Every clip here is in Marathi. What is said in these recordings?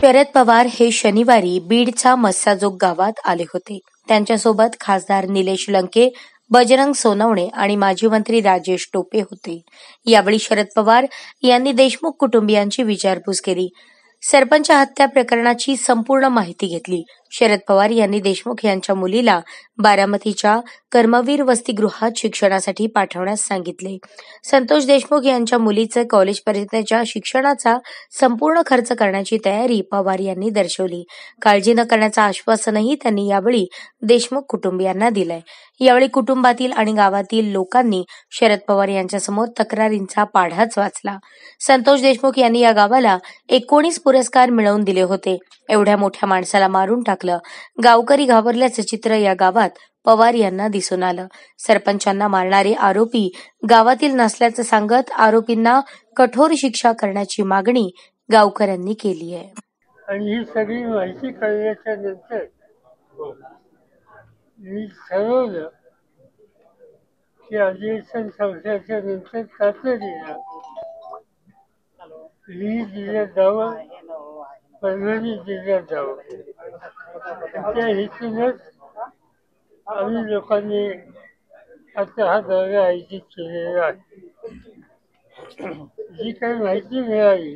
शरद पवार हे शनिवारी बीडच्या मस्साजोग गावात आले होते. त्यांच्यासोबत खासदार निलेश लंके, बजरंग सोनवणे आणि माजी मंत्री राजेश टोपे होते. यावेळी शरद पवार यांनी देशमुख कुटुंबियांची विचारपूस केली. सरपंच हत्या प्रकरणाची संपूर्ण माहिती घेतली. शरद पवार यांनी देशमुख यांच्या मुलीला बारामतीच्या कर्मवीर वसतिगृहात शिक्षणासाठी पाठवण्यास सांगितले. संतोष देशमुख यांच्या मुलीचे कॉलेजपर्यंतच्या शिक्षणाचा संपूर्ण खर्च करण्याची तयारी पवार यांनी दर्शवली. काळजी न करण्याचं आश्वासनही त्यांनी यावेळी देशमुख कुटुंबियांना दिलंय. यावेळी कुटुंबातील आणि गावातील लोकांनी शरद पवार यांच्यासमोर तक्रारींचा पाढाच वाचला. संतोष देशमुख यांनी या गावाला 19 पुरस्कार मिळवून दिले होते. एवढ्या मोठ्या माणसाला मारून टाकलं. गावकरी घाबरल्याचं चित्र या गावात पवार यांना दिसून आलं. सरपंचांना मारणारे आरोपी गावातील नसल्याचं सांगत आरोपींना कठोर शिक्षा करण्याची मागणी गावकऱ्यांनी केली आहे. आणि ही सगळी माहिती कळल्याच्या नंतर मी ठरवलं की अधिवेशन संपल्याच्या नंतर तातडीनं जिल्ह्यात जावं, परभणी जिल्ह्यात जावं. त्या हेतूनच आम्ही लोकांनी आता हा दौरा आयोजित केलेला आहे. जी काही माहिती मिळाली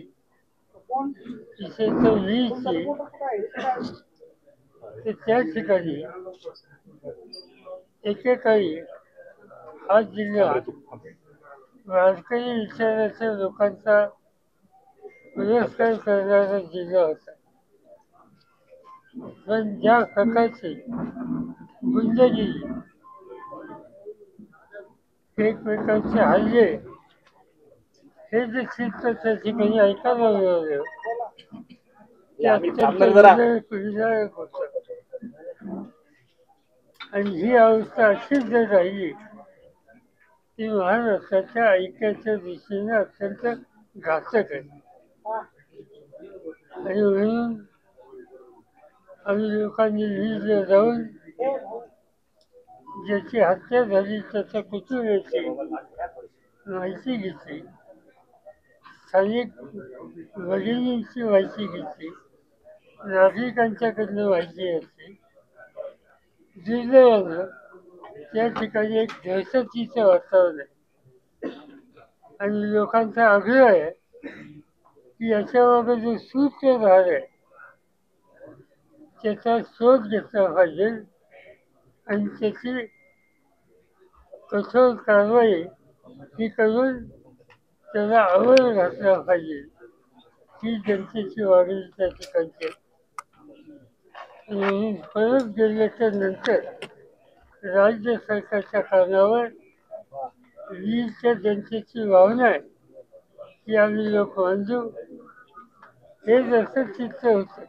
तिथे तो वीजची, तर त्या ठिकाणी एकेकाळी हा जिल्हा वारकरी विचाराच्या लोकांचा पुरस्कार करणारा जिल्हा होता. पण ज्या प्रकारचे गुंडगिरी, एकमेकांचे हल्ले हे जे चित्र त्या ठिकाणी ऐकायला मिळालं ते अत्यंत पीडादायक होतं. आणि ही अवस्था अशीच जर राहिली ती महाराष्ट्राच्या ऐक्याच्या दृष्टीने अत्यंत घातक आहे. आणि म्हणून आम्ही लोकांनी लीजला जाऊन ज्याची हत्या झाली त्याच्या कुटुंबाची माहिती घेतली, स्थानिक भगिनींची माहिती घेतली, नागरिकांच्याकडनं माहिती घेतली. दुर्दैवानं त्या ठिकाणी एक दहशतीचं वातावरण आहे आणि लोकांचा आग्रह आहे की याच्याबाबत जो सूत्रधार आहे त्याचा शोध घेतला पाहिजे आणि त्याची कठोर कारवाई ही करून त्याला आवर घातला पाहिजे. ही जनतेची मागणी त्या ठिकाणची. म्हणून परत गेल्याच्या नंतर राज्य सरकारच्या कानावर वीजच्या जनतेची भावना आहे की आम्ही लोक बांधू, हे जसं चित्र होतं